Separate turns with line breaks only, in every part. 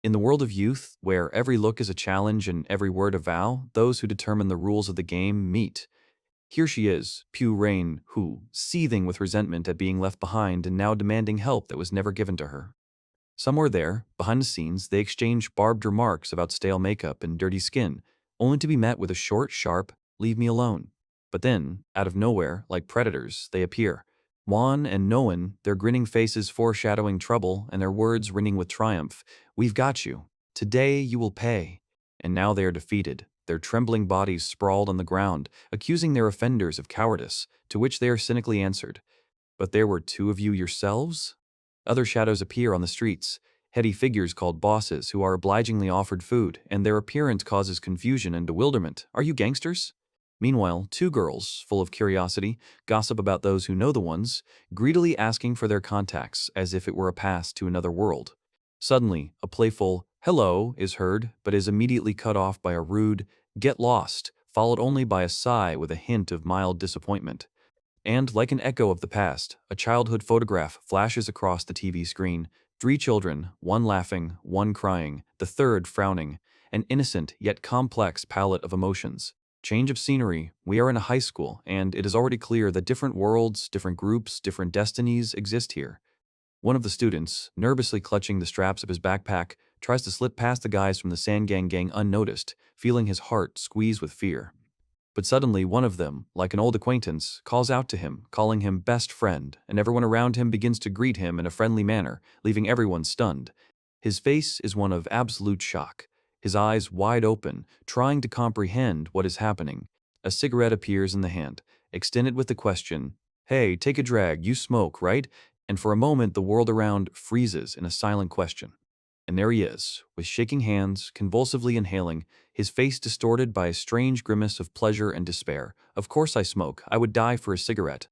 In the world of youth, where every look is a challenge and every word a vow, those who determine the rules of the game meet. Here she is, Pugh Rain, who, seething with resentment at being left behind and now demanding help that was never given to her. Somewhere there, behind the scenes, they exchange barbed remarks about stale makeup and dirty skin, only to be met with a short, sharp, "Leave me alone." But then, out of nowhere, like predators, they appear. Wan and knowing, their grinning faces foreshadowing trouble and their words ringing with triumph. "We've got you. Today you will pay." And now they are defeated, their trembling bodies sprawled on the ground, accusing their offenders of cowardice, to which they are cynically answered, "But there were two of you yourselves?" Other shadows appear on the streets, heady figures called bosses who are obligingly offered food, and their appearance causes confusion and bewilderment. Are you gangsters? Meanwhile, two girls, full of curiosity, gossip about those who know the ones, greedily asking for their contacts as if it were a pass to another world. Suddenly, a playful "hello" is heard, but is immediately cut off by a rude "get lost," followed only by a sigh with a hint of mild disappointment. And, like an echo of the past, a childhood photograph flashes across the TV screen. Three children, one laughing, one crying, the third frowning, an innocent yet complex palette of emotions. Change of scenery, we are in a high school, and it is already clear that different worlds, different groups, different destinies exist here. One of the students, nervously clutching the straps of his backpack, tries to slip past the guys from the Sandgang gang unnoticed, feeling his heart squeeze with fear. But suddenly one of them, like an old acquaintance, calls out to him, calling him best friend, and everyone around him begins to greet him in a friendly manner, leaving everyone stunned. His face is one of absolute shock, his eyes wide open, trying to comprehend what is happening. A cigarette appears in the hand, extended with the question, "Hey, take a drag, you smoke, right?" And for a moment the world around freezes in a silent question. And there he is, with shaking hands, convulsively inhaling, his face distorted by a strange grimace of pleasure and despair. "Of course I smoke. I would die for a cigarette."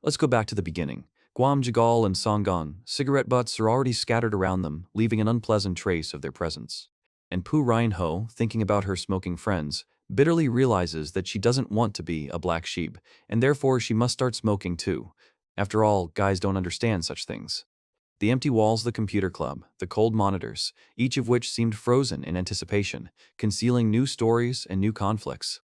Let's go back to the beginning. Guam Jagal and Songon, cigarette butts are already scattered around them, leaving an unpleasant trace of their presence. And Pu Ryan-ho, thinking about her smoking friends, bitterly realizes that she doesn't want to be a black sheep, and therefore she must start smoking too. After all, guys don't understand such things. The empty walls of the computer club, the cold monitors, each of which seemed frozen in anticipation, concealing new stories and new conflicts.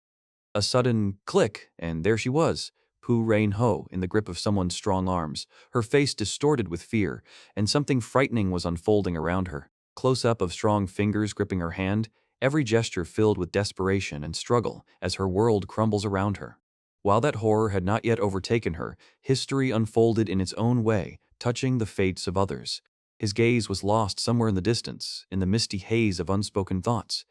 A sudden click, and there she was, Pu Rain-ho, in the grip of someone's strong arms, her face distorted with fear, and something frightening was unfolding around her. Close-up of strong fingers gripping her hand, every gesture filled with desperation and struggle as her world crumbles around her. While that horror had not yet overtaken her, history unfolded in its own way, touching the fates of others. His gaze was lost somewhere in the distance, in the misty haze of unspoken thoughts.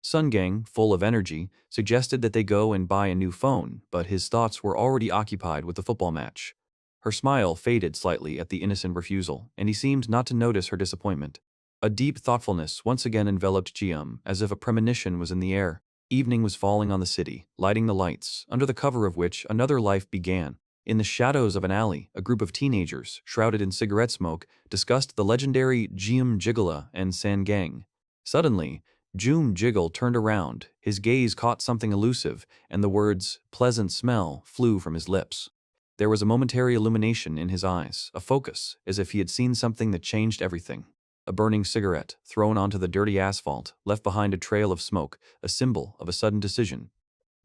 Sungang, full of energy, suggested that they go and buy a new phone, but his thoughts were already occupied with the football match. Her smile faded slightly at the innocent refusal, and he seemed not to notice her disappointment. A deep thoughtfulness once again enveloped Jium, as if a premonition was in the air. Evening was falling on the city, lighting the lights, under the cover of which another life began. In the shadows of an alley, a group of teenagers, shrouded in cigarette smoke, discussed the legendary Jium Jigala and Sangang. Suddenly, Joom Jiggle turned around, his gaze caught something elusive, and the words, "pleasant smell," flew from his lips. There was a momentary illumination in his eyes, a focus, as if he had seen something that changed everything. A burning cigarette, thrown onto the dirty asphalt, left behind a trail of smoke, a symbol of a sudden decision.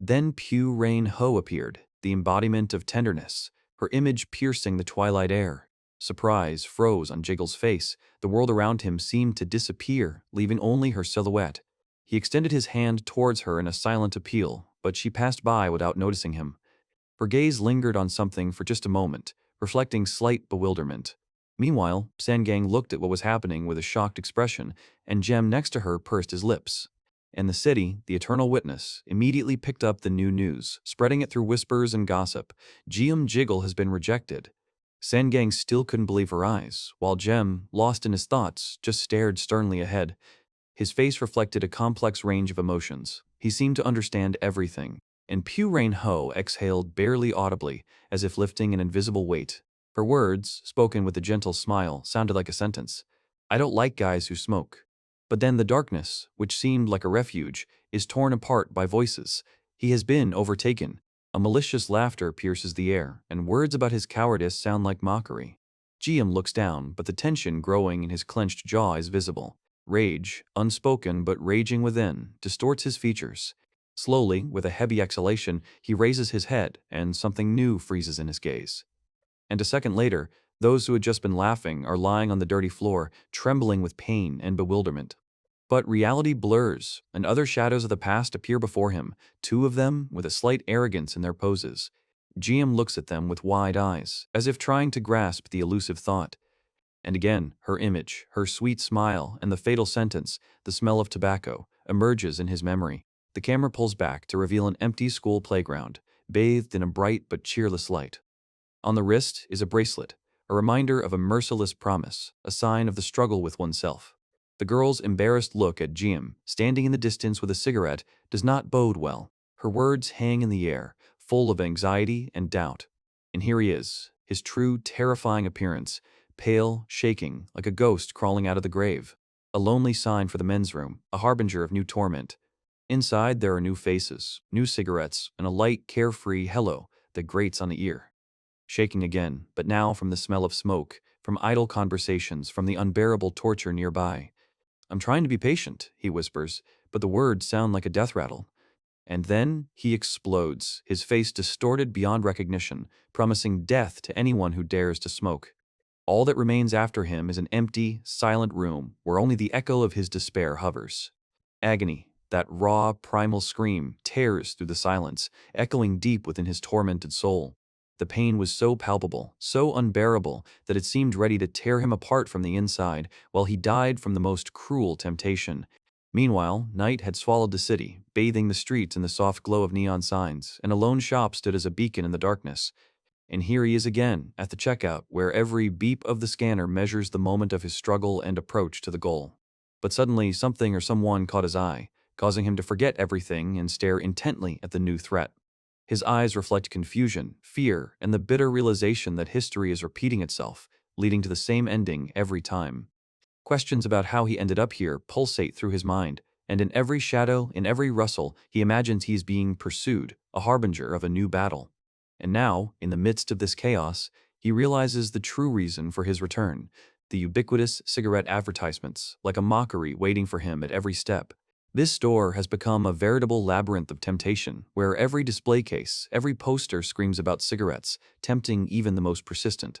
Then Pu Rain-ho appeared, the embodiment of tenderness, her image piercing the twilight air. Surprise froze on Jiggle's face. The world around him seemed to disappear, leaving only her silhouette. He extended his hand towards her in a silent appeal, but she passed by without noticing him. Her gaze lingered on something for just a moment, reflecting slight bewilderment. Meanwhile, Sangang looked at what was happening with a shocked expression, and Jem next to her pursed his lips. And the city, the eternal witness, immediately picked up the new news, spreading it through whispers and gossip. Jium Jiggle has been rejected. Sangang still couldn't believe her eyes, while Jem, lost in his thoughts, just stared sternly ahead. His face reflected a complex range of emotions. He seemed to understand everything, and Pu Rain-ho exhaled barely audibly, as if lifting an invisible weight. Her words, spoken with a gentle smile, sounded like a sentence. "I don't like guys who smoke." But then the darkness, which seemed like a refuge, is torn apart by voices. He has been overtaken. A malicious laughter pierces the air, and words about his cowardice sound like mockery. Jium looks down, but the tension growing in his clenched jaw is visible. Rage, unspoken but raging within, distorts his features. Slowly, with a heavy exhalation, he raises his head, and something new freezes in his gaze. And a second later, those who had just been laughing are lying on the dirty floor, trembling with pain and bewilderment. But reality blurs, and other shadows of the past appear before him, two of them with a slight arrogance in their poses. GM looks at them with wide eyes, as if trying to grasp the elusive thought. And again, her image, her sweet smile, and the fatal sentence, the smell of tobacco, emerges in his memory. The camera pulls back to reveal an empty school playground, bathed in a bright but cheerless light. On the wrist is a bracelet, a reminder of a merciless promise, a sign of the struggle with oneself. The girl's embarrassed look at Jim, standing in the distance with a cigarette, does not bode well. Her words hang in the air, full of anxiety and doubt. And here he is, his true, terrifying appearance, pale, shaking, like a ghost crawling out of the grave. A lonely sign for the men's room, a harbinger of new torment. Inside there are new faces, new cigarettes, and a light, carefree hello that grates on the ear. Shaking again, but now from the smell of smoke, from idle conversations, from the unbearable torture nearby. "I'm trying to be patient," he whispers, but the words sound like a death rattle. And then he explodes, his face distorted beyond recognition, promising death to anyone who dares to smoke. All that remains after him is an empty, silent room where only the echo of his despair hovers. Agony, that raw, primal scream, tears through the silence, echoing deep within his tormented soul. The pain was so palpable, so unbearable, that it seemed ready to tear him apart from the inside, while he died from the most cruel temptation. Meanwhile, night had swallowed the city, bathing the streets in the soft glow of neon signs, and a lone shop stood as a beacon in the darkness. And here he is again, at the checkout, where every beep of the scanner measures the moment of his struggle and approach to the goal. But suddenly, something or someone caught his eye, causing him to forget everything and stare intently at the new threat. His eyes reflect confusion, fear, and the bitter realization that history is repeating itself, leading to the same ending every time. Questions about how he ended up here pulsate through his mind, and in every shadow, in every rustle, he imagines he is being pursued, a harbinger of a new battle. And now, in the midst of this chaos, he realizes the true reason for his return, the ubiquitous cigarette advertisements, like a mockery waiting for him at every step. This store has become a veritable labyrinth of temptation, where every display case, every poster screams about cigarettes, tempting even the most persistent.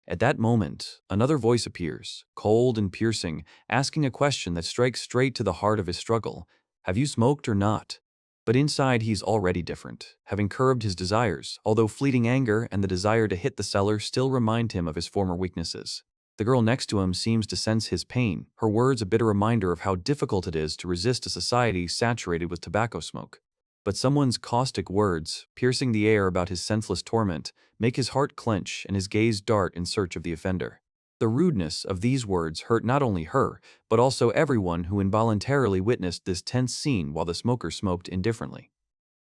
At that moment, another voice appears, cold and piercing, asking a question that strikes straight to the heart of his struggle. Have you smoked or not? But inside he's already different, having curbed his desires, although fleeting anger and the desire to hit the seller still remind him of his former weaknesses. The girl next to him seems to sense his pain, her words a bitter reminder of how difficult it is to resist a society saturated with tobacco smoke. But someone's caustic words, piercing the air about his senseless torment, make his heart clench and his gaze dart in search of the offender. The rudeness of these words hurt not only her, but also everyone who involuntarily witnessed this tense scene while the smoker smoked indifferently.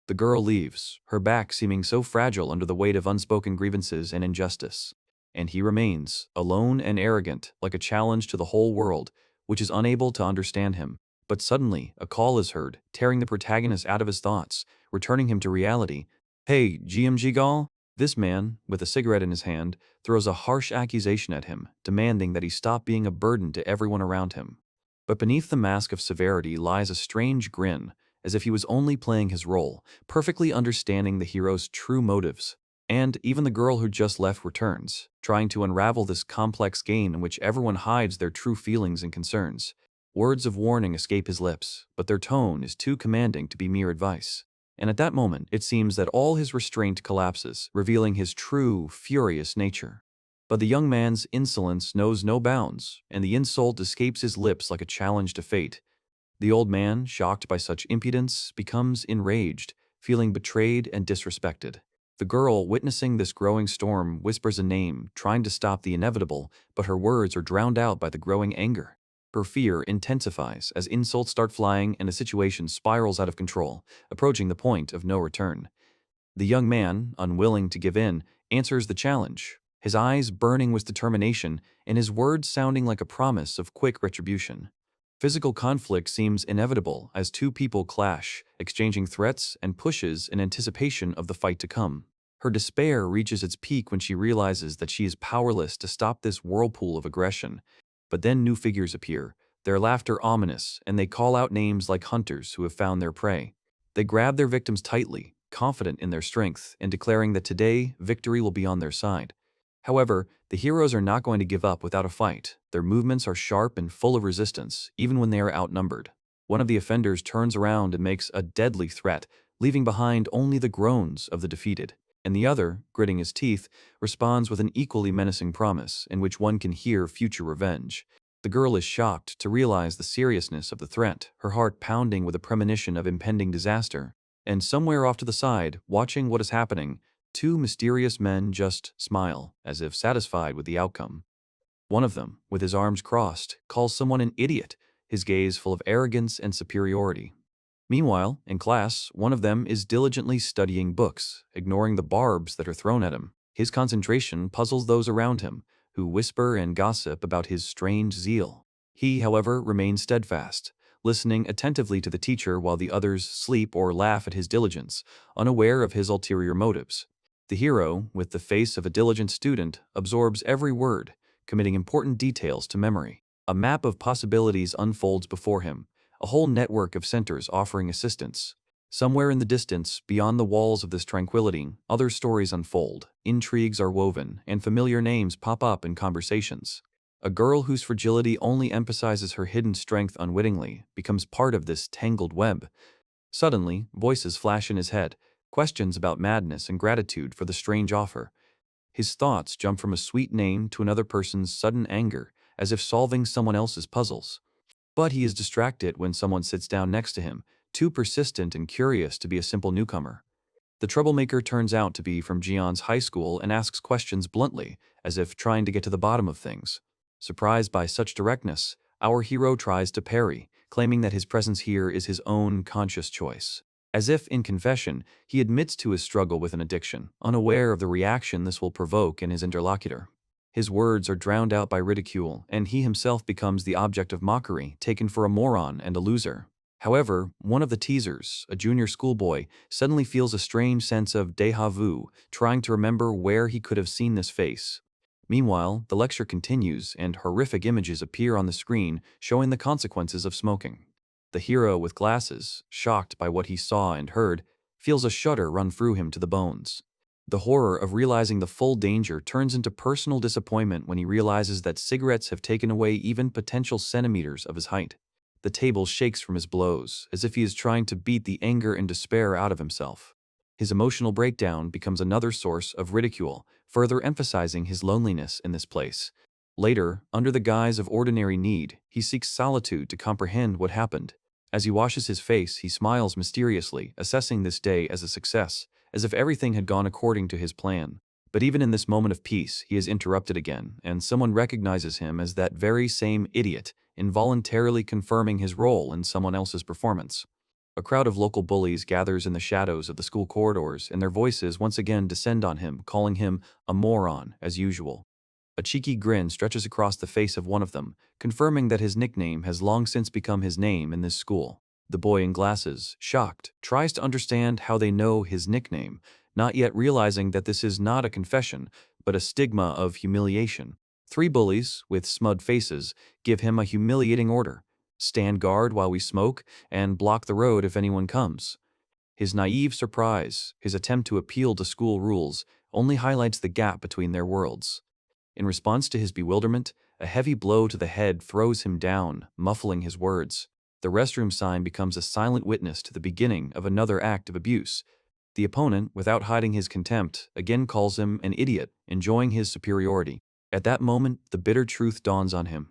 The girl leaves, her back seeming so fragile under the weight of unspoken grievances and injustice. And he remains, alone and arrogant, like a challenge to the whole world, which is unable to understand him. But suddenly, a call is heard, tearing the protagonist out of his thoughts, returning him to reality. "Hey, GMG Gall?" This man, with a cigarette in his hand, throws a harsh accusation at him, demanding that he stop being a burden to everyone around him. But beneath the mask of severity lies a strange grin, as if he was only playing his role, perfectly understanding the hero's true motives. And even the girl who just left returns, trying to unravel this complex game in which everyone hides their true feelings and concerns. Words of warning escape his lips, but their tone is too commanding to be mere advice. And at that moment, it seems that all his restraint collapses, revealing his true, furious nature. But the young man's insolence knows no bounds, and the insult escapes his lips like a challenge to fate. The old man, shocked by such impudence, becomes enraged, feeling betrayed and disrespected. The girl, witnessing this growing storm, whispers a name, trying to stop the inevitable, but her words are drowned out by the growing anger. Her fear intensifies as insults start flying and the situation spirals out of control, approaching the point of no return. The young man, unwilling to give in, answers the challenge, his eyes burning with determination and his words sounding like a promise of quick retribution. Physical conflict seems inevitable as two people clash, exchanging threats and pushes in anticipation of the fight to come. Her despair reaches its peak when she realizes that she is powerless to stop this whirlpool of aggression. But then new figures appear, their laughter ominous, and they call out names like hunters who have found their prey. They grab their victims tightly, confident in their strength, and declaring that today victory will be on their side. However, the heroes are not going to give up without a fight. Their movements are sharp and full of resistance, even when they are outnumbered. One of the offenders turns around and makes a deadly threat, leaving behind only the groans of the defeated. And the other, gritting his teeth, responds with an equally menacing promise, in which one can hear future revenge. The girl is shocked to realize the seriousness of the threat, her heart pounding with a premonition of impending disaster. And somewhere off to the side, watching what is happening, two mysterious men just smile, as if satisfied with the outcome. One of them, with his arms crossed, calls someone an idiot, his gaze full of arrogance and superiority. Meanwhile, in class, one of them is diligently studying books, ignoring the barbs that are thrown at him. His concentration puzzles those around him, who whisper and gossip about his strange zeal. He, however, remains steadfast, listening attentively to the teacher while the others sleep or laugh at his diligence, unaware of his ulterior motives. The hero, with the face of a diligent student, absorbs every word, committing important details to memory. A map of possibilities unfolds before him, a whole network of centers offering assistance. Somewhere in the distance, beyond the walls of this tranquility, other stories unfold, intrigues are woven, and familiar names pop up in conversations. A girl whose fragility only emphasizes her hidden strength unwittingly becomes part of this tangled web. Suddenly, voices flash in his head, questions about madness and gratitude for the strange offer. His thoughts jump from a sweet name to another person's sudden anger, as if solving someone else's puzzles. But he is distracted when someone sits down next to him, too persistent and curious to be a simple newcomer. The troublemaker turns out to be from Jian's high school and asks questions bluntly, as if trying to get to the bottom of things. Surprised by such directness, our hero tries to parry, claiming that his presence here is his own conscious choice. As if in confession, he admits to his struggle with an addiction, unaware of the reaction this will provoke in his interlocutor. His words are drowned out by ridicule, and he himself becomes the object of mockery, taken for a moron and a loser. However, one of the teasers, a junior schoolboy, suddenly feels a strange sense of déjà vu, trying to remember where he could have seen this face. Meanwhile, the lecture continues, and horrific images appear on the screen showing the consequences of smoking. The hero with glasses, shocked by what he saw and heard, feels a shudder run through him to the bones. The horror of realizing the full danger turns into personal disappointment when he realizes that cigarettes have taken away even potential centimeters of his height. The table shakes from his blows, as if he is trying to beat the anger and despair out of himself. His emotional breakdown becomes another source of ridicule, further emphasizing his loneliness in this place. Later, under the guise of ordinary need, he seeks solitude to comprehend what happened. As he washes his face, he smiles mysteriously, assessing this day as a success, as if everything had gone according to his plan. But even in this moment of peace, he is interrupted again, and someone recognizes him as that very same idiot, involuntarily confirming his role in someone else's performance. A crowd of local bullies gathers in the shadows of the school corridors, and their voices once again descend on him, calling him a moron, as usual. A cheeky grin stretches across the face of one of them, confirming that his nickname has long since become his name in this school. The boy in glasses, shocked, tries to understand how they know his nickname, not yet realizing that this is not a confession, but a stigma of humiliation. Three bullies, with smug faces, give him a humiliating order: stand guard while we smoke, and block the road if anyone comes. His naive surprise, his attempt to appeal to school rules, only highlights the gap between their worlds. In response to his bewilderment, a heavy blow to the head throws him down, muffling his words. The restroom sign becomes a silent witness to the beginning of another act of abuse. The opponent, without hiding his contempt, again calls him an idiot, enjoying his superiority. At that moment, the bitter truth dawns on him.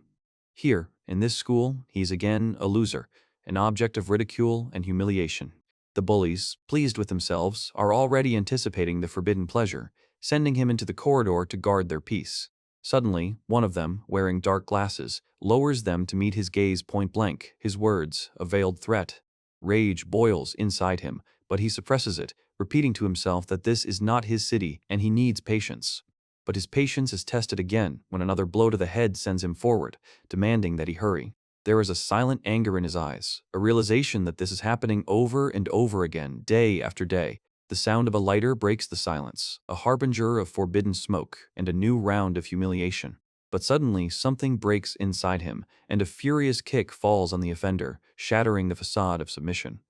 Here, in this school, he's again a loser, an object of ridicule and humiliation. The bullies, pleased with themselves, are already anticipating the forbidden pleasure, sending him into the corridor to guard their peace. Suddenly, one of them, wearing dark glasses, lowers them to meet his gaze point blank, his words a veiled threat. Rage boils inside him, but he suppresses it, repeating to himself that this is not his city and he needs patience. But his patience is tested again when another blow to the head sends him forward, demanding that he hurry. There is a silent anger in his eyes, a realization that this is happening over and over again, day after day. The sound of a lighter breaks the silence, a harbinger of forbidden smoke and a new round of humiliation. But suddenly, something breaks inside him, and a furious kick falls on the offender, shattering the facade of submission.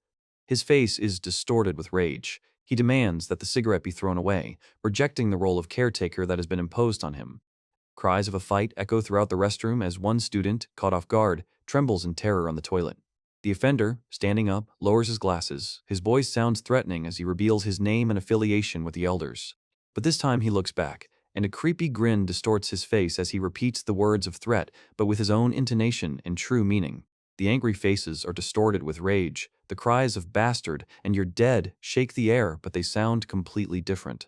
His face is distorted with rage. He demands that the cigarette be thrown away, rejecting the role of caretaker that has been imposed on him. Cries of a fight echo throughout the restroom as one student, caught off guard, trembles in terror on the toilet. The offender, standing up, lowers his glasses. His voice sounds threatening as he reveals his name and affiliation with the elders. But this time he looks back, and a creepy grin distorts his face as he repeats the words of threat, but with his own intonation and true meaning. The angry faces are distorted with rage. The cries of "bastard" and "you're dead" shake the air, but they sound completely different.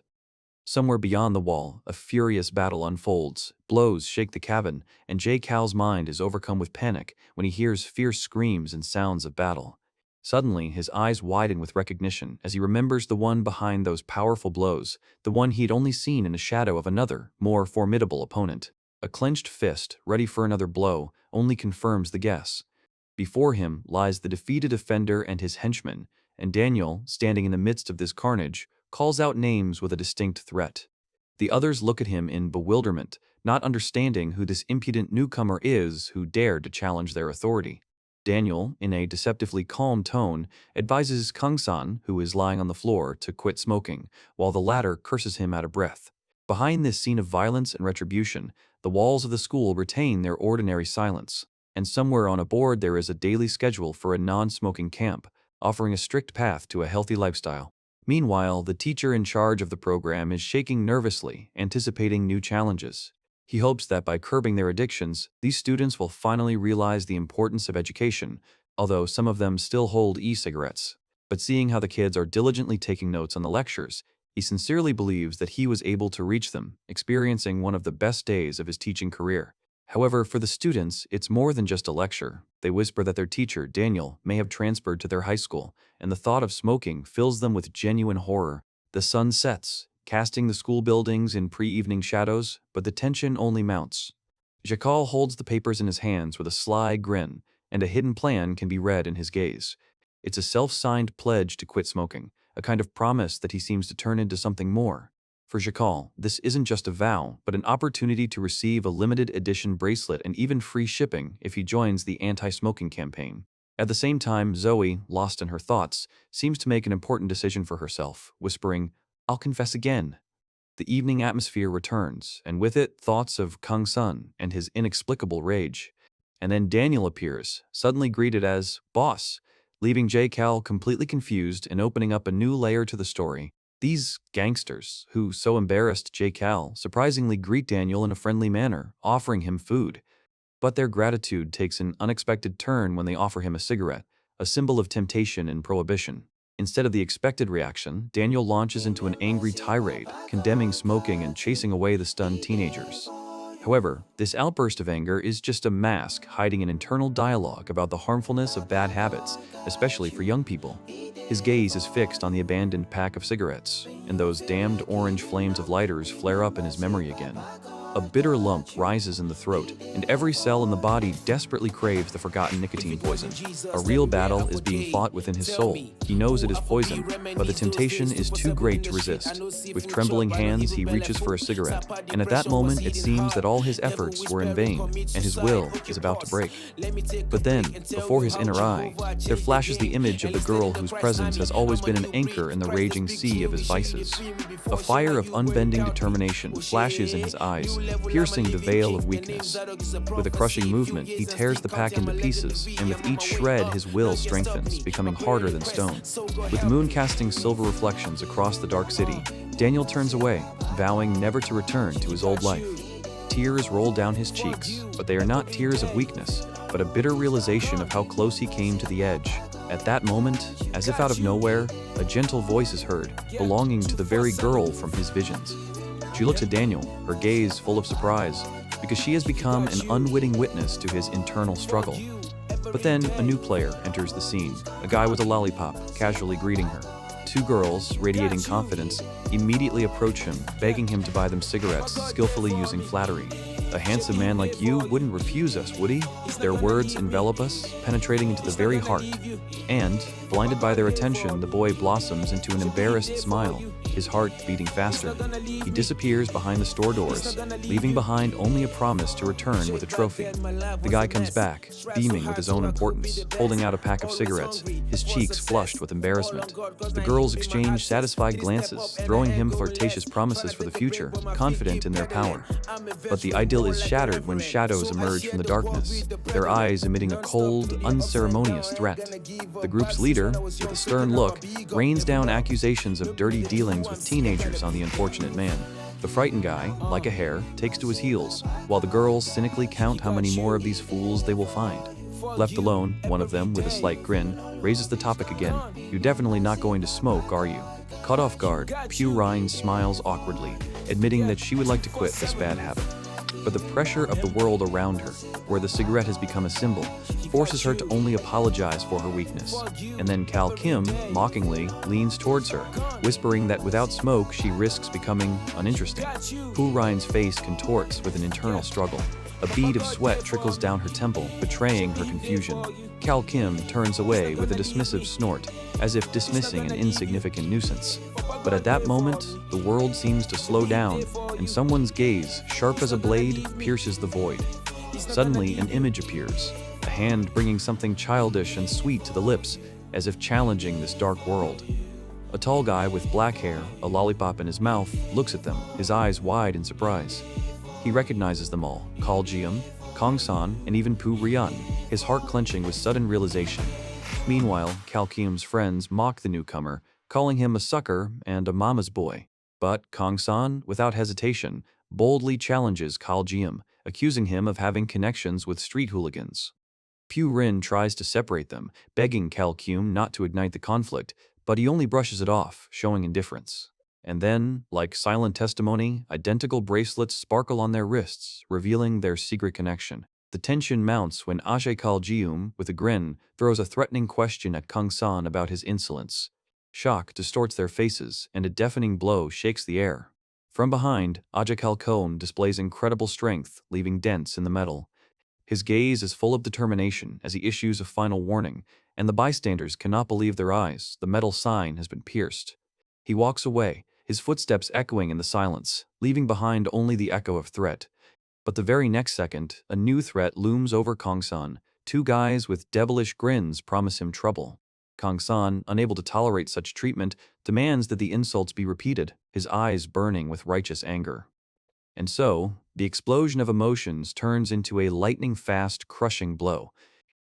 Somewhere beyond the wall, a furious battle unfolds. Blows shake the cabin, and Jay Cal's mind is overcome with panic when he hears fierce screams and sounds of battle. Suddenly, his eyes widen with recognition as he remembers the one behind those powerful blows, the one he'd only seen in the shadow of another, more formidable opponent. A clenched fist, ready for another blow, only confirms the guess. Before him lies the defeated offender and his henchmen, and Daniel, standing in the midst of this carnage, calls out names with a distinct threat. The others look at him in bewilderment, not understanding who this impudent newcomer is who dared to challenge their authority. Daniel, in a deceptively calm tone, advises Kung-san, who is lying on the floor, to quit smoking, while the latter curses him out of breath. Behind this scene of violence and retribution, the walls of the school retain their ordinary silence, and somewhere on a board there is a daily schedule for a non-smoking camp, offering a strict path to a healthy lifestyle. Meanwhile, the teacher in charge of the program is shaking nervously, anticipating new challenges. He hopes that by curbing their addictions, these students will finally realize the importance of education, although some of them still hold e-cigarettes. But seeing how the kids are diligently taking notes on the lectures, he sincerely believes that he was able to reach them, experiencing one of the best days of his teaching career. However, for the students, it's more than just a lecture. They whisper that their teacher, Daniel, may have transferred to their high school, and the thought of smoking fills them with genuine horror. The sun sets, casting the school buildings in pre-evening shadows, but the tension only mounts. Jakal holds the papers in his hands with a sly grin, and a hidden plan can be read in his gaze. It's a self-signed pledge to quit smoking, a kind of promise that he seems to turn into something more. For Jakal, this isn't just a vow, but an opportunity to receive a limited edition bracelet and even free shipping if he joins the anti-smoking campaign. At the same time, Zoe, lost in her thoughts, seems to make an important decision for herself, whispering, "I'll confess again." The evening atmosphere returns, and with it thoughts of Kung-sun and his inexplicable rage. And then Daniel appears, suddenly greeted as "boss," leaving Jay Cal completely confused and opening up a new layer to the story. These gangsters, who so embarrassed Jay Cal, surprisingly greet Daniel in a friendly manner, offering him food. But their gratitude takes an unexpected turn when they offer him a cigarette, a symbol of temptation and prohibition. Instead of the expected reaction, Daniel launches into an angry tirade, condemning smoking and chasing away the stunned teenagers. However, this outburst of anger is just a mask hiding an internal dialogue about the harmfulness of bad habits, especially for young people. His gaze is fixed on the abandoned pack of cigarettes, and those damned orange flames of lighters flare up in his memory again. A bitter lump rises in the throat, and every cell in the body desperately craves the forgotten nicotine poison. A real battle is being fought within his soul. He knows it is poison, but the temptation is too great to resist. With trembling hands, he reaches for a cigarette, and at that moment it seems that all his efforts were in vain, and his will is about to break. But then, before his inner eye, there flashes the image of the girl whose presence has always been an anchor in the raging sea of his vices. A fire of unbending determination flashes in his eyes, piercing the veil of weakness. With a crushing movement, he tears the pack into pieces, and with each shred his will strengthens, becoming harder than stone. With the moon casting silver reflections across the dark city, Daniel turns away, vowing never to return to his old life. Tears roll down his cheeks, but they are not tears of weakness, but a bitter realization of how close he came to the edge. At that moment, as if out of nowhere, a gentle voice is heard, belonging to the very girl from his visions. She looks at Daniel, her gaze full of surprise, because she has become an unwitting witness to his internal struggle. But then, a new player enters the scene, a guy with a lollipop, casually greeting her. Two girls, radiating confidence, immediately approach him, begging him to buy them cigarettes, skillfully using flattery. A handsome man like you wouldn't refuse us, would he? Their words envelop us, penetrating into the very heart. And, blinded by their attention, the boy blossoms into an embarrassed smile, his heart beating faster. He disappears behind the store doors, leaving behind only a promise to return with a trophy. The guy comes back, beaming with his own importance, holding out a pack of cigarettes, his cheeks flushed with embarrassment. The girls exchange satisfied glances, throwing him flirtatious promises for the future, confident in their power. But the idyll is shattered when shadows emerge from the darkness, their eyes emitting a cold, unceremonious threat. The group's leader, with a stern look, rains down accusations of dirty dealings with teenagers on the unfortunate man. The frightened guy, like a hare, takes to his heels, while the girls cynically count how many more of these fools they will find. Left alone, one of them, with a slight grin, raises the topic again. "You're definitely not going to smoke, are you?" Caught off guard, Pugh Ryan smiles awkwardly, admitting that she would like to quit this bad habit. But the pressure of the world around her, where the cigarette has become a symbol, forces her to only apologize for her weakness. And then Kal Kim, mockingly, leans towards her, whispering that without smoke she risks becoming uninteresting. Pugh Ryan's face contorts with an internal struggle. A bead of sweat trickles down her temple, betraying her confusion. Kal Kim turns away with a dismissive snort, as if dismissing an insignificant nuisance. But at that moment, the world seems to slow down, and someone's gaze, sharp as a blade, pierces the void. Suddenly, an image appears, a hand bringing something childish and sweet to the lips, as if challenging this dark world. A tall guy with black hair, a lollipop in his mouth, looks at them, his eyes wide in surprise. He recognizes them all, Kal Jium, Kong San, and even Poo Ryan, his heart clenching with sudden realization. Meanwhile, Kal Kium's friends mock the newcomer, calling him a sucker and a mama's boy. But Kong San, without hesitation, boldly challenges Kal Jium, accusing him of having connections with street hooligans. Pugh Rin tries to separate them, begging Kal Kium not to ignite the conflict, but he only brushes it off, showing indifference. And then, like silent testimony, identical bracelets sparkle on their wrists, revealing their secret connection. The tension mounts when Ajay Kal Jium, with a grin, throws a threatening question at Kong San about his insolence. Shock distorts their faces, and a deafening blow shakes the air. From behind, Ajay Kal Koen displays incredible strength, leaving dents in the metal. His gaze is full of determination as he issues a final warning, and the bystanders cannot believe their eyes. The metal sign has been pierced. He walks away, his footsteps echoing in the silence, leaving behind only the echo of threat. But the very next second, a new threat looms over Kong San. Two guys with devilish grins promise him trouble. Kong San, unable to tolerate such treatment, demands that the insults be repeated, his eyes burning with righteous anger. And so, the explosion of emotions turns into a lightning-fast, crushing blow.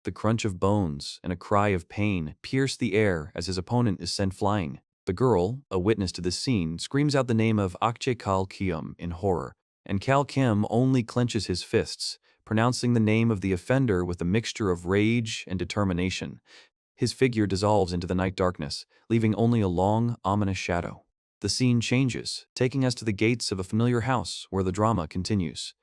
The crunch of bones and a cry of pain pierce the air as his opponent is sent flying. The girl, a witness to this scene, screams out the name of Akche Kal Kium in horror, and Kal Kim only clenches his fists, pronouncing the name of the offender with a mixture of rage and determination. His figure dissolves into the night darkness, leaving only a long, ominous shadow. The scene changes, taking us to the gates of a familiar house where the drama continues.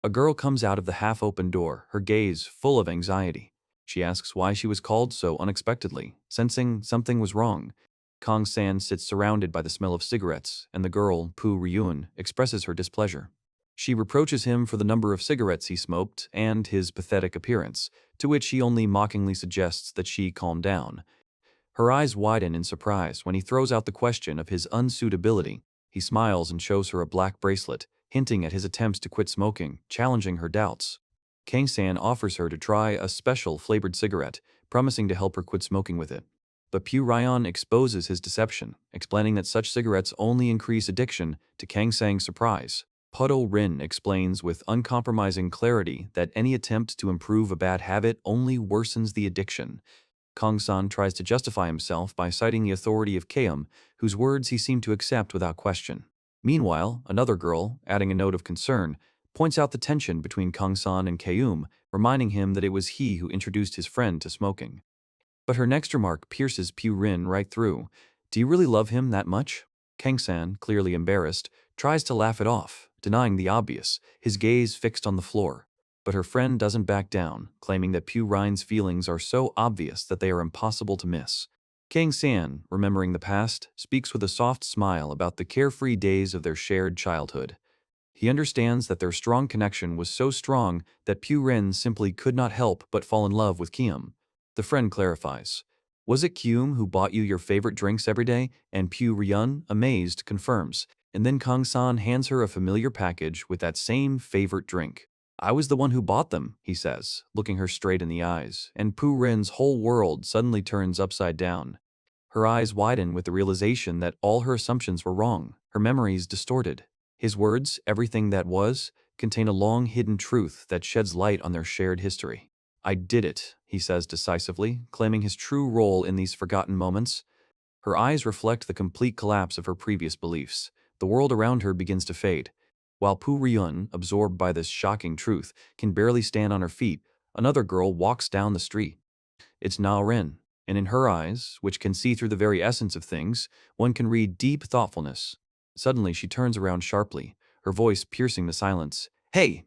A girl comes out of the half-open door, her gaze full of anxiety. She asks why she was called so unexpectedly, sensing something was wrong. Kong San sits surrounded by the smell of cigarettes, and the girl, Poo Ryun, expresses her displeasure. She reproaches him for the number of cigarettes he smoked and his pathetic appearance, to which he only mockingly suggests that she calm down. Her eyes widen in surprise when he throws out the question of his unsuitability. He smiles and shows her a black bracelet, hinting at his attempts to quit smoking, challenging her doubts. Kang San offers her to try a special flavored cigarette, promising to help her quit smoking with it. But Pugh Ryan exposes his deception, explaining that such cigarettes only increase addiction. To Kang Sang's surprise, Puddle Rin explains with uncompromising clarity that any attempt to improve a bad habit only worsens the addiction. Kong San tries to justify himself by citing the authority of Keum, whose words he seemed to accept without question. Meanwhile, another girl, adding a note of concern, points out the tension between Kong San and Keum, reminding him that it was he who introduced his friend to smoking. But her next remark pierces Pugh Rin right through. "Do you really love him that much?" Kang San, clearly embarrassed, tries to laugh it off, denying the obvious, his gaze fixed on the floor. But her friend doesn't back down, claiming that Pugh Ryan's feelings are so obvious that they are impossible to miss. Kang San, remembering the past, speaks with a soft smile about the carefree days of their shared childhood. He understands that their strong connection was so strong that Pu Ren simply could not help but fall in love with Kium. The friend clarifies. Was it Kium who bought you your favorite drinks every day? And Pu Ryun, amazed, confirms. And then Kang San hands her a familiar package with that same favorite drink. I was the one who bought them, he says, looking her straight in the eyes, and Pu Ren's whole world suddenly turns upside down. Her eyes widen with the realization that all her assumptions were wrong, her memories distorted. His words, everything that was, contain a long hidden truth that sheds light on their shared history. I did it, he says decisively, claiming his true role in these forgotten moments. Her eyes reflect the complete collapse of her previous beliefs. The world around her begins to fade. While Pu Ryun, absorbed by this shocking truth, can barely stand on her feet, another girl walks down the street. It's Na Ren, and in her eyes, which can see through the very essence of things, one can read deep thoughtfulness. Suddenly she turns around sharply, her voice piercing the silence. Hey!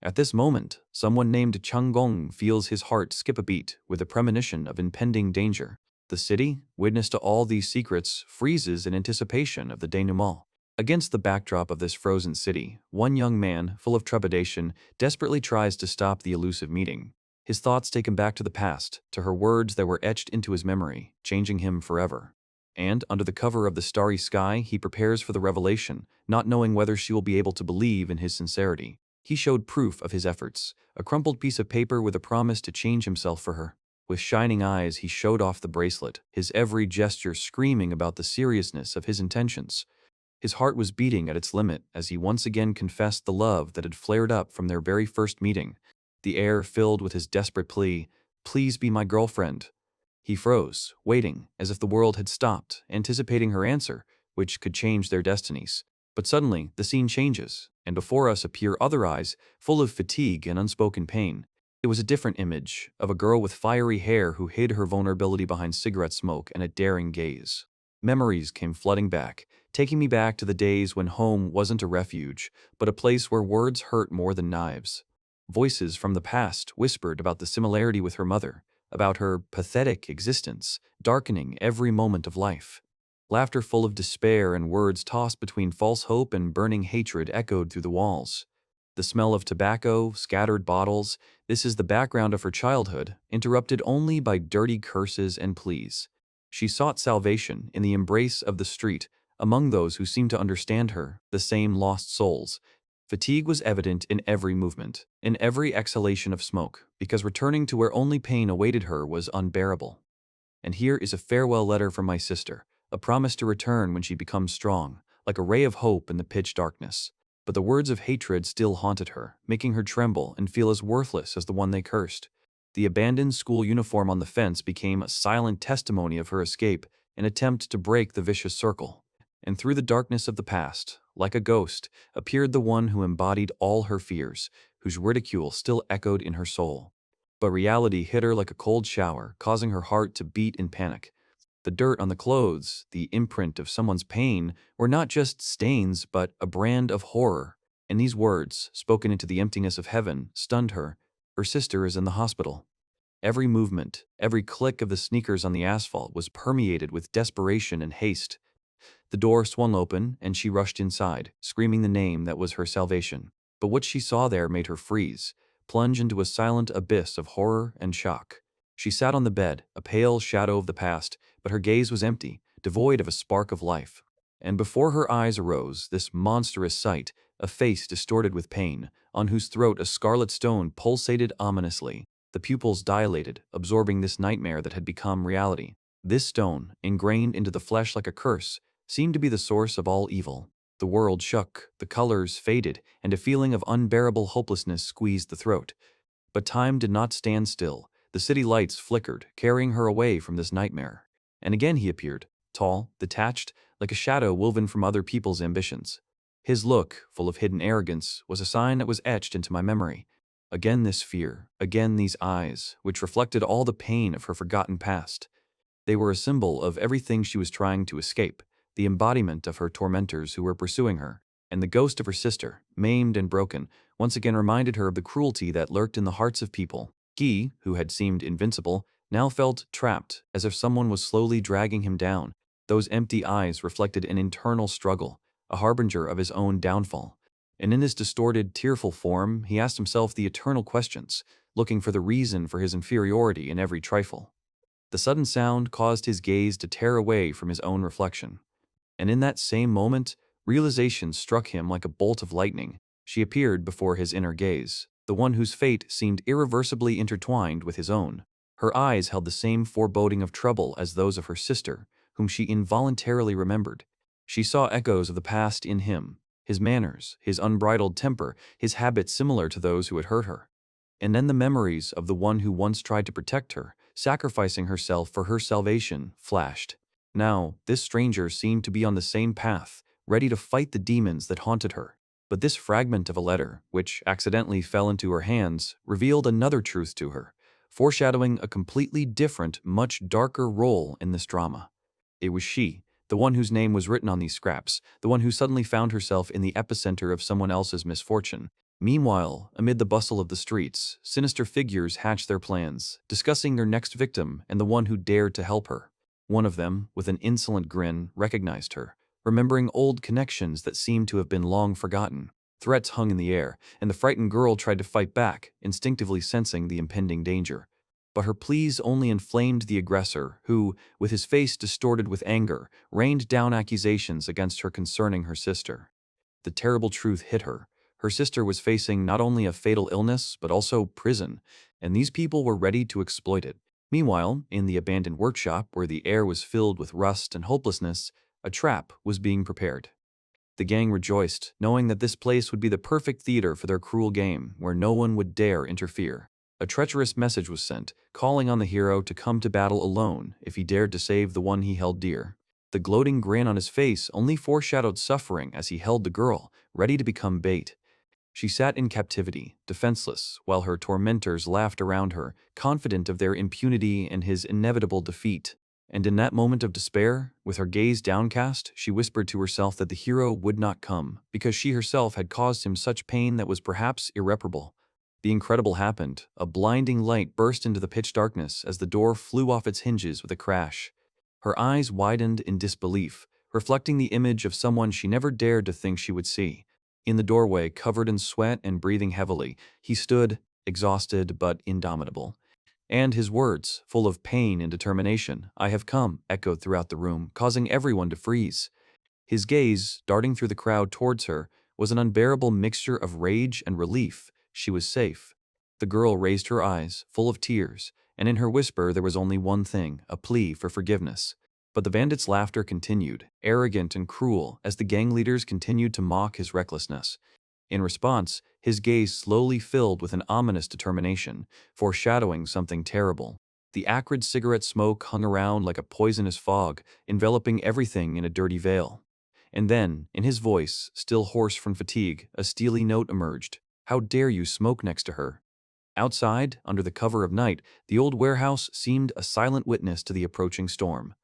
At this moment, someone named Chung Gong feels his heart skip a beat with a premonition of impending danger. The city, witness to all these secrets, freezes in anticipation of the denouement. Against the backdrop of this frozen city, one young man, full of trepidation, desperately tries to stop the elusive meeting. His thoughts take him back to the past, to her words that were etched into his memory, changing him forever. And, under the cover of the starry sky, he prepares for the revelation, not knowing whether she will be able to believe in his sincerity. He showed proof of his efforts, a crumpled piece of paper with a promise to change himself for her. With shining eyes, he showed off the bracelet, his every gesture screaming about the seriousness of his intentions. His heart was beating at its limit as he once again confessed the love that had flared up from their very first meeting. The air filled with his desperate plea, "Please be my girlfriend." He froze, waiting, as if the world had stopped, anticipating her answer, which could change their destinies. But suddenly, the scene changes, and before us appear other eyes, full of fatigue and unspoken pain. It was a different image, of a girl with fiery hair who hid her vulnerability behind cigarette smoke and a daring gaze. Memories came flooding back, taking me back to the days when home wasn't a refuge, but a place where words hurt more than knives. Voices from the past whispered about the similarity with her mother, about her pathetic existence, darkening every moment of life. Laughter full of despair and words tossed between false hope and burning hatred echoed through the walls. The smell of tobacco, scattered bottles, this is the background of her childhood, interrupted only by dirty curses and pleas. She sought salvation in the embrace of the street, among those who seemed to understand her, the same lost souls. Fatigue was evident in every movement, in every exhalation of smoke, because returning to where only pain awaited her was unbearable. And here is a farewell letter from my sister, a promise to return when she becomes strong, like a ray of hope in the pitch darkness. But the words of hatred still haunted her, making her tremble and feel as worthless as the one they cursed. The abandoned school uniform on the fence became a silent testimony of her escape, an attempt to break the vicious circle. And through the darkness of the past, like a ghost, appeared the one who embodied all her fears, whose ridicule still echoed in her soul. But reality hit her like a cold shower, causing her heart to beat in panic. The dirt on the clothes, the imprint of someone's pain, were not just stains but a brand of horror. And these words, spoken into the emptiness of heaven, stunned her. Her sister is in the hospital. Every movement, every click of the sneakers on the asphalt was permeated with desperation and haste. The door swung open, and she rushed inside, screaming the name that was her salvation. But what she saw there made her freeze, plunge into a silent abyss of horror and shock. She sat on the bed, a pale shadow of the past, but her gaze was empty, devoid of a spark of life. And before her eyes arose this monstrous sight, a face distorted with pain, on whose throat a scarlet stone pulsated ominously. The pupils dilated, absorbing this nightmare that had become reality. This stone, ingrained into the flesh like a curse, seemed to be the source of all evil. The world shook, the colors faded, and a feeling of unbearable hopelessness squeezed the throat. But time did not stand still. The city lights flickered, carrying her away from this nightmare. And again he appeared, tall, detached, like a shadow woven from other people's ambitions. His look, full of hidden arrogance, was a sign that was etched into my memory. Again this fear, again these eyes, which reflected all the pain of her forgotten past. They were a symbol of everything she was trying to escape, the embodiment of her tormentors who were pursuing her, and the ghost of her sister, maimed and broken, once again reminded her of the cruelty that lurked in the hearts of people. Guy, who had seemed invincible, now felt trapped, as if someone was slowly dragging him down. Those empty eyes reflected an internal struggle, a harbinger of his own downfall. And in this distorted, tearful form, he asked himself the eternal questions, looking for the reason for his inferiority in every trifle. The sudden sound caused his gaze to tear away from his own reflection. And in that same moment, realization struck him like a bolt of lightning. She appeared before his inner gaze, the one whose fate seemed irreversibly intertwined with his own. Her eyes held the same foreboding of trouble as those of her sister, whom she involuntarily remembered. She saw echoes of the past in him, his manners, his unbridled temper, his habits similar to those who had hurt her. And then the memories of the one who once tried to protect her, sacrificing herself for her salvation, flashed. Now, this stranger seemed to be on the same path, ready to fight the demons that haunted her. But this fragment of a letter, which accidentally fell into her hands, revealed another truth to her, foreshadowing a completely different, much darker role in this drama. It was she, the one whose name was written on these scraps, the one who suddenly found herself in the epicenter of someone else's misfortune. Meanwhile, amid the bustle of the streets, sinister figures hatched their plans, discussing their next victim and the one who dared to help her. One of them, with an insolent grin, recognized her, remembering old connections that seemed to have been long forgotten. Threats hung in the air, and the frightened girl tried to fight back, instinctively sensing the impending danger. But her pleas only inflamed the aggressor, who, with his face distorted with anger, rained down accusations against her concerning her sister. The terrible truth hit her. Her sister was facing not only a fatal illness, but also prison, and these people were ready to exploit it. Meanwhile, in the abandoned workshop, where the air was filled with rust and hopelessness, a trap was being prepared. The gang rejoiced, knowing that this place would be the perfect theater for their cruel game, where no one would dare interfere. A treacherous message was sent, calling on the hero to come to battle alone if he dared to save the one he held dear. The gloating grin on his face only foreshadowed suffering as he held the girl, ready to become bait. She sat in captivity, defenseless, while her tormentors laughed around her, confident of their impunity and his inevitable defeat. And in that moment of despair, with her gaze downcast, she whispered to herself that the hero would not come, because she herself had caused him such pain that was perhaps irreparable. The incredible happened. A blinding light burst into the pitch darkness as the door flew off its hinges with a crash. Her eyes widened in disbelief, reflecting the image of someone she never dared to think she would see. In the doorway, covered in sweat and breathing heavily, he stood, exhausted but indomitable. And his words, full of pain and determination, "I have come," echoed throughout the room, causing everyone to freeze. His gaze, darting through the crowd towards her, was an unbearable mixture of rage and relief. She was safe. The girl raised her eyes, full of tears, and in her whisper there was only one thing, a plea for forgiveness. But the bandits' laughter continued, arrogant and cruel, as the gang leaders continued to mock his recklessness. In response, his gaze slowly filled with an ominous determination, foreshadowing something terrible. The acrid cigarette smoke hung around like a poisonous fog, enveloping everything in a dirty veil. And then, in his voice, still hoarse from fatigue, a steely note emerged. "How dare you smoke next to her?" Outside, under the cover of night, the old warehouse seemed a silent witness to the approaching storm.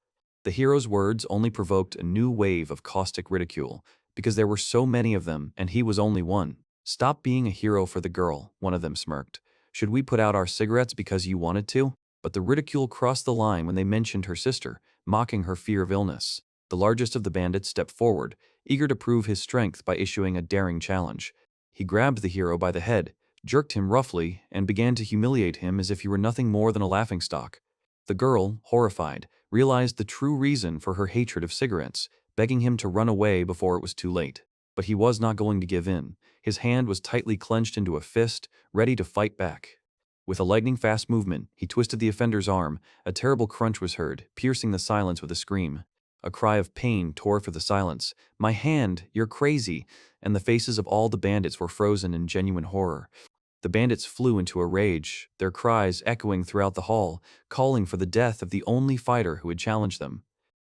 The hero's words only provoked a new wave of caustic ridicule, because there were so many of them and he was only one. "Stop being a hero for the girl," one of them smirked. "Should we put out our cigarettes because you wanted to?" But the ridicule crossed the line when they mentioned her sister, mocking her fear of illness. The largest of the bandits stepped forward, eager to prove his strength by issuing a daring challenge. He grabbed the hero by the head, jerked him roughly, and began to humiliate him as if he were nothing more than a laughingstock. The girl, horrified, realized the true reason for her hatred of cigarettes, begging him to run away before it was too late. But he was not going to give in. His hand was tightly clenched into a fist, ready to fight back. With a lightning-fast movement, he twisted the offender's arm. A terrible crunch was heard, piercing the silence with a scream. A cry of pain tore through the silence. "My hand! You're crazy!" And the faces of all the bandits were frozen in genuine horror. The bandits flew into a rage, their cries echoing throughout the hall, calling for the death of the only fighter who had challenged them.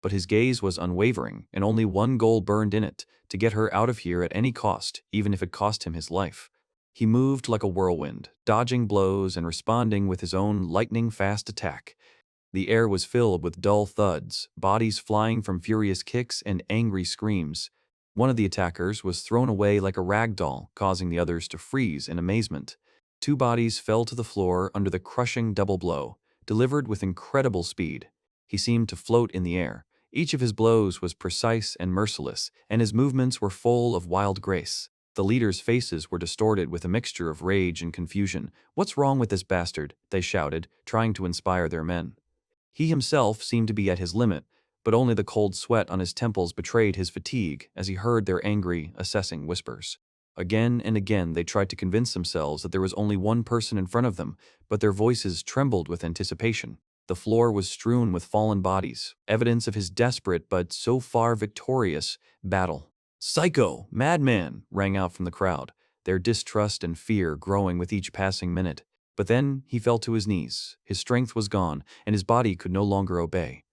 But his gaze was unwavering, and only one goal burned in it, to get her out of here at any cost, even if it cost him his life. He moved like a whirlwind, dodging blows and responding with his own lightning-fast attack. The air was filled with dull thuds, bodies flying from furious kicks and angry screams. One of the attackers was thrown away like a rag doll, causing the others to freeze in amazement. Two bodies fell to the floor under the crushing double blow. delivered with incredible speed. He seemed to float in the air. Each of his blows was precise and merciless, and his movements were full of wild grace. The leaders' faces were distorted with a mixture of rage and confusion. "What's wrong with this bastard?" they shouted, trying to inspire their men. He himself seemed to be at his limit, but only the cold sweat on his temples betrayed his fatigue as he heard their angry, assessing whispers. Again and again they tried to convince themselves that there was only one person in front of them, but their voices trembled with anticipation. The floor was strewn with fallen bodies, evidence of his desperate but so far victorious battle. "Psycho! Madman!" rang out from the crowd, their distrust and fear growing with each passing minute. But then he fell to his knees. His strength was gone, and his body could no longer obey.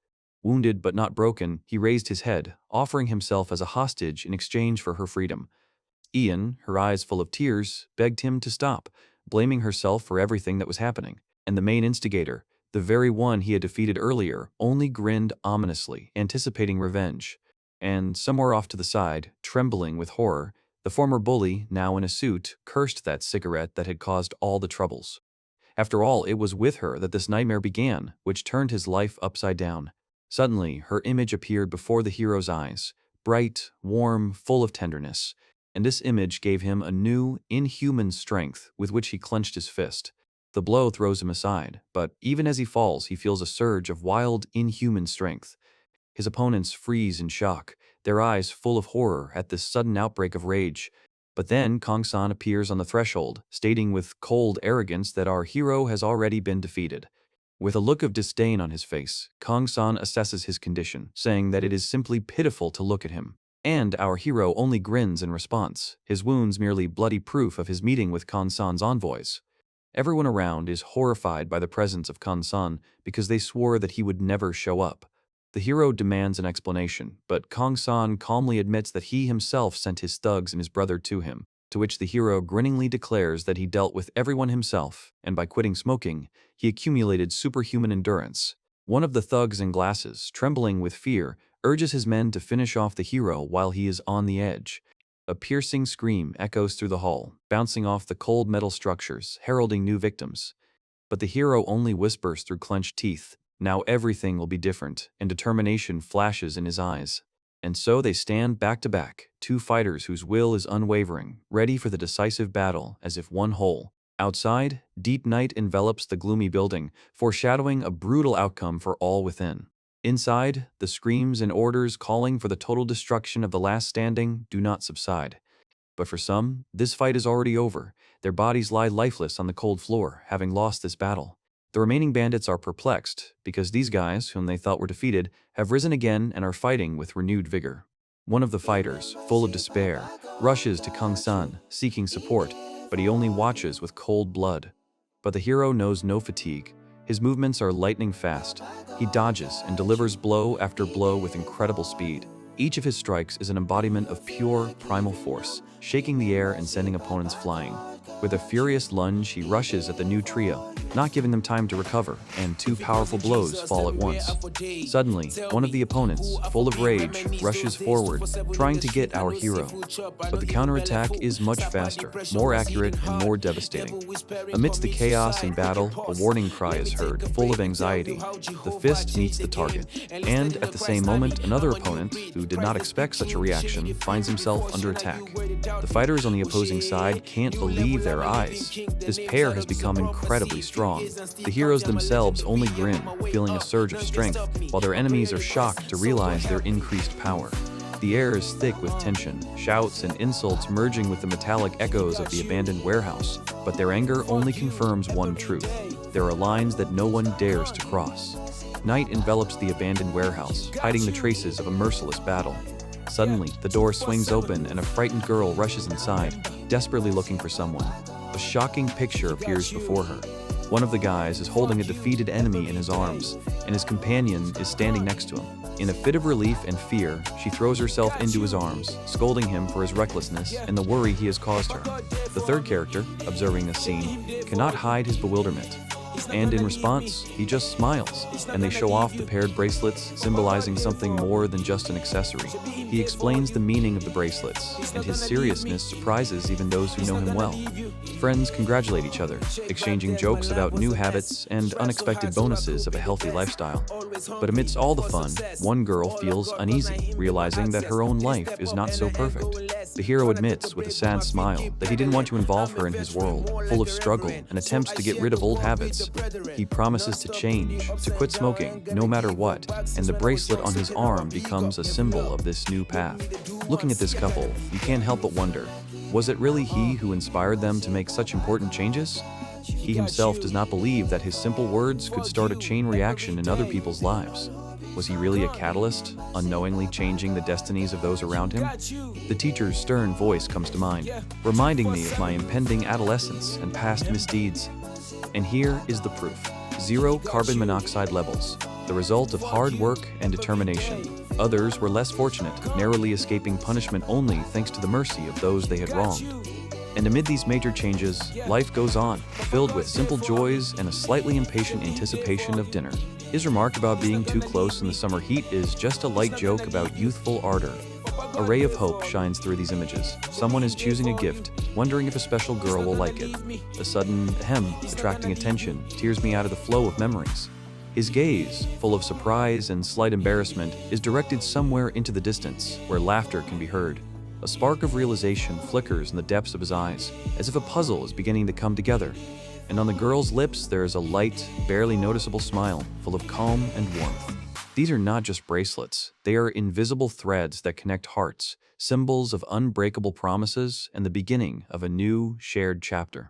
Wounded but not broken, he raised his head, offering himself as a hostage in exchange for her freedom. Ian, her eyes full of tears, begged him to stop, blaming herself for everything that was happening. And the main instigator, the very one he had defeated earlier, only grinned ominously, anticipating revenge. And somewhere off to the side, trembling with horror, the former bully, now in a suit, cursed that cigarette that had caused all the troubles. After all, it was with her that this nightmare began, which turned his life upside down. Suddenly, her image appeared before the hero's eyes, bright, warm, full of tenderness. And this image gave him a new, inhuman strength with which he clenched his fist. The blow throws him aside, but even as he falls, he feels a surge of wild, inhuman strength. His opponents freeze in shock, their eyes full of horror at this sudden outbreak of rage. But then Kong San appears on the threshold, stating with cold arrogance that our hero has already been defeated. With a look of disdain on his face, Kong San assesses his condition, saying that it is simply pitiful to look at him. And our hero only grins in response, his wounds merely bloody proof of his meeting with Kong San's envoys. Everyone around is horrified by the presence of Kong San because they swore that he would never show up. The hero demands an explanation, but Kong San calmly admits that he himself sent his thugs and his brother to him, to which the hero grinningly declares that he dealt with everyone himself, and by quitting smoking, he accumulated superhuman endurance. One of the thugs in glasses, trembling with fear, urges his men to finish off the hero while he is on the edge. A piercing scream echoes through the hall, bouncing off the cold metal structures, heralding new victims. But the hero only whispers through clenched teeth, "Now everything will be different," and determination flashes in his eyes. And so they stand back to back, two fighters whose will is unwavering, ready for the decisive battle as if one whole. Outside, deep night envelops the gloomy building, foreshadowing a brutal outcome for all within. Inside, the screams and orders calling for the total destruction of the last standing do not subside. But for some, this fight is already over. Their bodies lie lifeless on the cold floor, having lost this battle. The remaining bandits are perplexed, because these guys, whom they thought were defeated, have risen again and are fighting with renewed vigor. One of the fighters, full of despair, rushes to Kong San, seeking support, but he only watches with cold blood. But the hero knows no fatigue. His movements are lightning fast. He dodges and delivers blow after blow with incredible speed. Each of his strikes is an embodiment of pure, primal force, shaking the air and sending opponents flying. With a furious lunge, he rushes at the new trio, not giving them time to recover, and two powerful blows fall at once. Suddenly, one of the opponents, full of rage, rushes forward, trying to get our hero. But the counterattack is much faster, more accurate, and more devastating. Amidst the chaos and battle, a warning cry is heard, full of anxiety. The fist meets the target, and at the same moment, another opponent, who did not expect such a reaction, finds himself under attack. The fighters on the opposing side can't believe their eyes. This pair has become incredibly strong. The heroes themselves only grin, feeling a surge of strength, while their enemies are shocked to realize their increased power. The air is thick with tension, shouts and insults merging with the metallic echoes of the abandoned warehouse, but their anger only confirms one truth. There are lines that no one dares to cross. Night envelops the abandoned warehouse, hiding the traces of a merciless battle. Suddenly, the door swings open and a frightened girl rushes inside, desperately looking for someone. A shocking picture appears before her. One of the guys is holding a defeated enemy in his arms, and his companion is standing next to him. In a fit of relief and fear, she throws herself into his arms, scolding him for his recklessness and the worry he has caused her. The third character, observing this scene, cannot hide his bewilderment. And in response, he just smiles, and they show off the paired bracelets, symbolizing something more than just an accessory. He explains the meaning of the bracelets, and his seriousness surprises even those who know him well. Friends congratulate each other, exchanging jokes about new habits and unexpected bonuses of a healthy lifestyle. But amidst all the fun, one girl feels uneasy, realizing that her own life is not so perfect. The hero admits with a sad smile that he didn't want to involve her in his world, full of struggle and attempts to get rid of old habits. He promises to change, to quit smoking, no matter what, and the bracelet on his arm becomes a symbol of this new path. Looking at this couple, you can't help but wonder, was it really he who inspired them to make such important changes? He himself does not believe that his simple words could start a chain reaction in other people's lives. Was he really a catalyst, unknowingly changing the destinies of those around him? The teacher's stern voice comes to mind, reminding me of my impending adolescence and past misdeeds. And here is the proof. 0 carbon monoxide levels, the result of hard work and determination. Others were less fortunate, narrowly escaping punishment only thanks to the mercy of those they had wronged. And amid these major changes, life goes on, filled with simple joys and a slightly impatient anticipation of dinner. His remark about being too close in the summer heat is just a light joke about youthful ardor. A ray of hope shines through these images. Someone is choosing a gift, wondering if a special girl will like it. A sudden ahem, attracting attention, tears me out of the flow of memories. His gaze, full of surprise and slight embarrassment, is directed somewhere into the distance, where laughter can be heard. A spark of realization flickers in the depths of his eyes, as if a puzzle is beginning to come together. And on the girl's lips there is a light, barely noticeable smile, full of calm and warmth. These are not just bracelets, they are invisible threads that connect hearts, symbols of unbreakable promises and the beginning of a new, shared chapter.